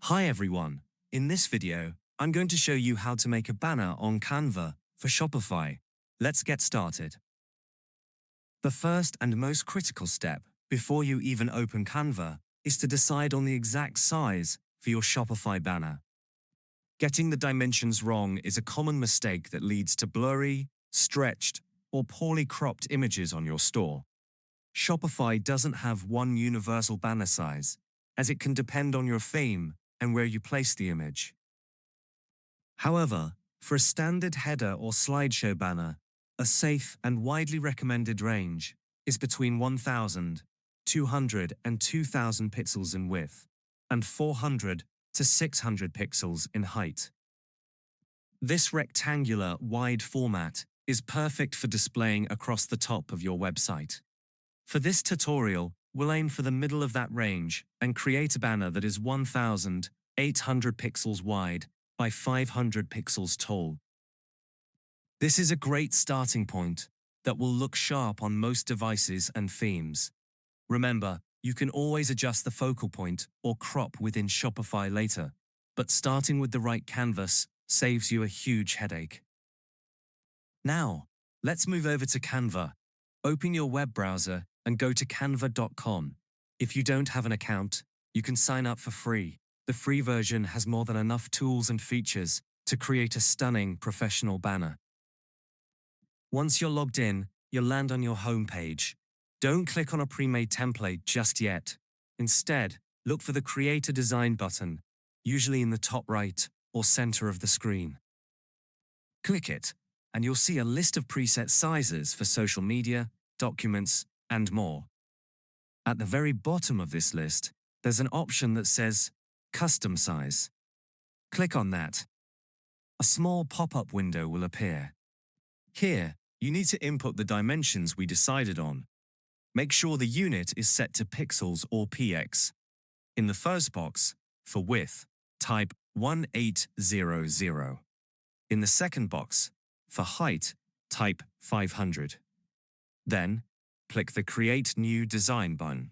Hi everyone. In this video, I'm going to show you how to make a banner on Canva for Shopify. Let's get started. The first and most critical step before you even open Canva is to decide on the exact size for your Shopify banner. Getting the dimensions wrong is a common mistake that leads to blurry, stretched, or poorly cropped images on your store. Shopify doesn't have one universal banner size, as it can depend on your theme and where you place the image. However, for a standard header or slideshow banner, a safe and widely recommended range is between 1,200 and 2,000 pixels in width and 400 to 600 pixels in height. This rectangular, wide format is perfect for displaying across the top of your website. For this tutorial, we'll aim for the middle of that range and create a banner that is 1,800 pixels wide by 500 pixels tall. This is a great starting point that will look sharp on most devices and themes. Remember, you can always adjust the focal point or crop within Shopify later, but starting with the right canvas saves you a huge headache. Now, let's move over to Canva. Open your web browser and go to canva.com. If you don't have an account, you can sign up for free. The free version has more than enough tools and features to create a stunning professional banner. Once you're logged in, you'll land on your home page. Don't click on a pre-made template just yet. Instead, look for the Create a Design button, usually in the top right or center of the screen. Click it, and you'll see a list of preset sizes for social media, documents, and more. At the very bottom of this list, there's an option that says Custom Size. Click on that. A small pop-up window will appear. Here, you need to input the dimensions we decided on. Make sure the unit is set to pixels or px. In the first box, for width, type 1800. In the second box, for height, type 500. Then, click the Create New Design button.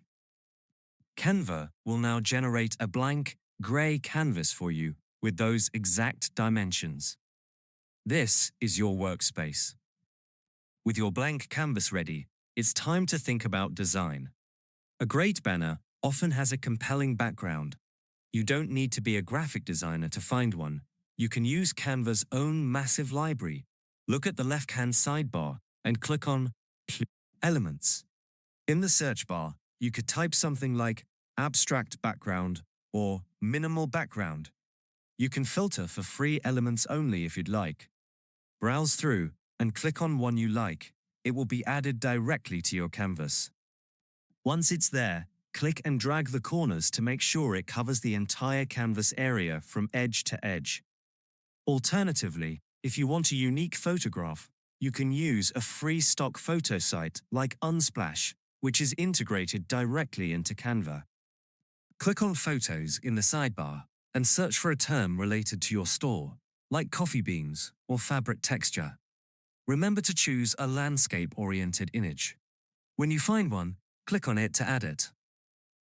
Canva will now generate a blank, gray canvas for you with those exact dimensions. This is your workspace. With your blank canvas ready, it's time to think about design. A great banner often has a compelling background. You don't need to be a graphic designer to find one. You can use Canva's own massive library. Look at the left-hand sidebar and click on Elements. In the search bar, you could type something like abstract background or minimal background. You can filter for free elements only if you'd like. Browse through and click on one you like. It will be added directly to your canvas. Once it's there, click and drag the corners to make sure it covers the entire canvas area from edge to edge. Alternatively, if you want a unique photograph, you can use a free stock photo site like Unsplash, which is integrated directly into Canva. Click on Photos in the sidebar and search for a term related to your store, like coffee beans or fabric texture. Remember to choose a landscape-oriented image. When you find one, click on it to add it.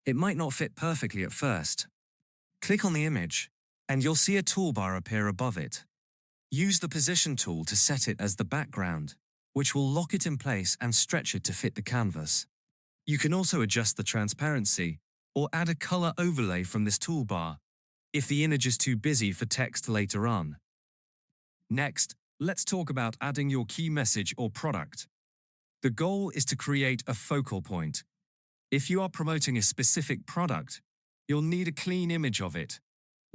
It might not fit perfectly at first. Click on the image, and you'll see a toolbar appear above it. Use the Position tool to set it as the background, which will lock it in place and stretch it to fit the canvas. You can also adjust the transparency or add a color overlay from this toolbar if the image is too busy for text later on. Next, let's talk about adding your key message or product. The goal is to create a focal point. If you are promoting a specific product, you'll need a clean image of it.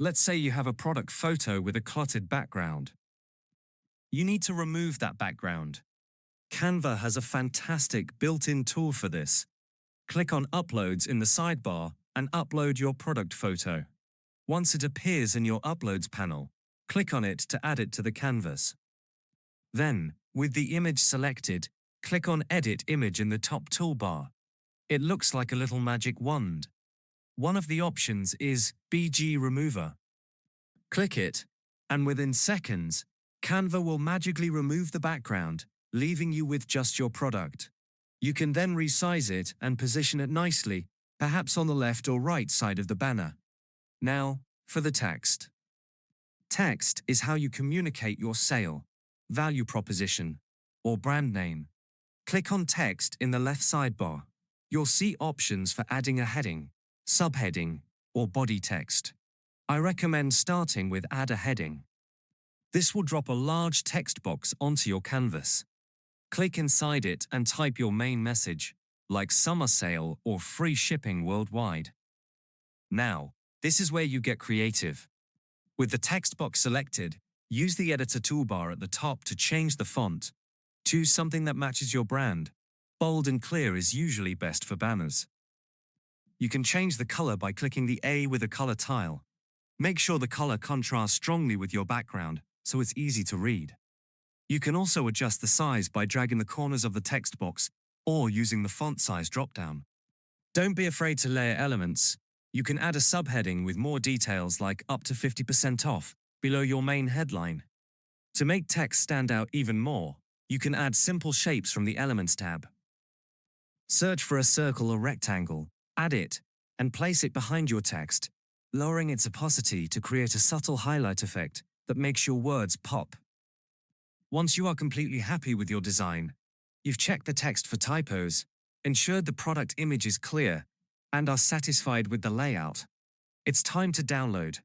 Let's say you have a product photo with a cluttered background. You need to remove that background. Canva has a fantastic built-in tool for this. Click on Uploads in the sidebar and upload your product photo. Once it appears in your Uploads panel, click on it to add it to the canvas. Then, with the image selected, click on Edit Image in the top toolbar. It looks like a little magic wand. One of the options is BG Remover. Click it, and within seconds, Canva will magically remove the background, leaving you with just your product. You can then resize it and position it nicely, perhaps on the left or right side of the banner. Now, For the text. Text is how you communicate your sale, value proposition, or brand name. Click on Text in the left sidebar. You'll see options for adding a heading, subheading, or body text. I recommend starting with Add a heading. This will drop a large text box onto your canvas. Click inside it and type your main message, like summer sale or free shipping worldwide. Now, this is where you get creative. With the text box selected, use the editor toolbar at the top to change the font. Choose something that matches your brand. Bold and clear is usually best for banners. You can change the color by clicking the A with a color tile. Make sure the color contrasts strongly with your background, so it's easy to read. You can also adjust the size by dragging the corners of the text box or using the font size dropdown. Don't be afraid to layer elements. You can add a subheading with more details like up to 50% off below your main headline. To make text stand out even more, you can add simple shapes from the Elements tab. Search for a circle or rectangle, add it, and place it behind your text, lowering its opacity to create a subtle highlight effect that makes your words pop. Once you are completely happy with your design, you've checked the text for typos, ensured the product image is clear, and are satisfied with the layout, it's time to download.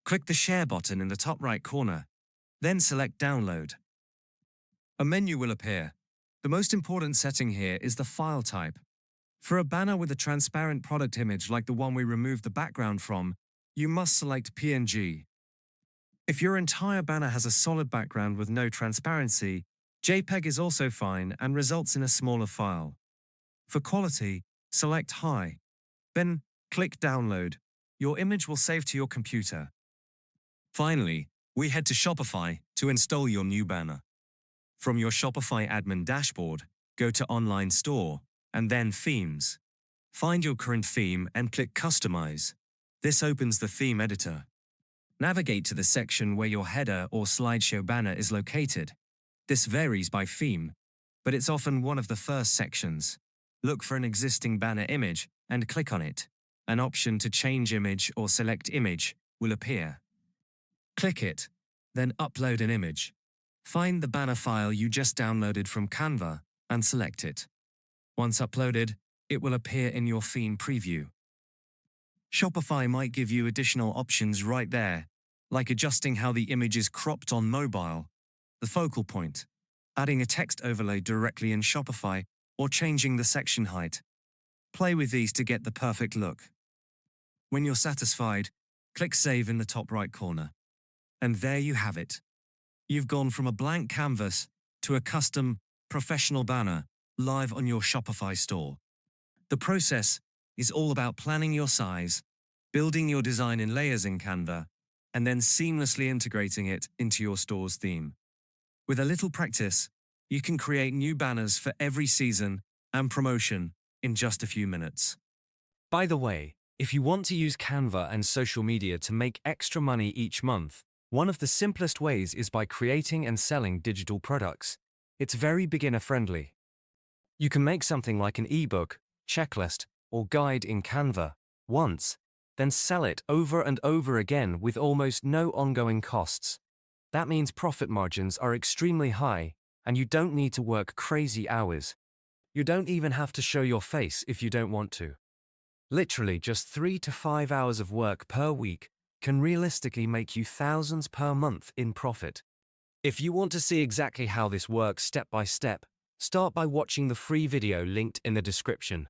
Click the Share button in the top right corner, then select Download. A menu will appear. The most important setting here is the file type. For a banner with a transparent product image like the one we removed the background from, you must select PNG. If your entire banner has a solid background with no transparency, JPEG is also fine and results in a smaller file. For quality, select High. Then, click Download. Your image will save to your computer. Finally, we head to Shopify to install your new banner. From your Shopify admin dashboard, go to Online Store, and then Themes. Find your current theme and click Customize. This opens the theme editor. Navigate to the section where your header or slideshow banner is located. This varies by theme, but it's often one of the first sections. Look for an existing banner image and click on it. An option to change image or select image will appear. Click it, then upload an image. Find the banner file you just downloaded from Canva and select it. Once uploaded, it will appear in your theme preview. Shopify might give you additional options right there, like adjusting how the image is cropped on mobile, the focal point, adding a text overlay directly in Shopify, or changing the section height. Play with these to get the perfect look. When you're satisfied, click Save in the top right corner. And there you have it. You've gone from a blank canvas to a custom, professional banner live on your Shopify store. The process is all about planning your size, building your design in layers in Canva, and then seamlessly integrating it into your store's theme. With a little practice, you can create new banners for every season and promotion in just a few minutes. By the way, if you want to use Canva and social media to make extra money each month, one of the simplest ways is by creating and selling digital products. It's very beginner-friendly. You can make something like an ebook, checklist, or guide in Canva once, then sell it over and over again with almost no ongoing costs. That means profit margins are extremely high, and you don't need to work crazy hours. You don't even have to show your face if you don't want to. Literally just 3 to 5 hours of work per week can realistically make you thousands per month in profit. If you want to see exactly how this works step by step, start by watching the free video linked in the description.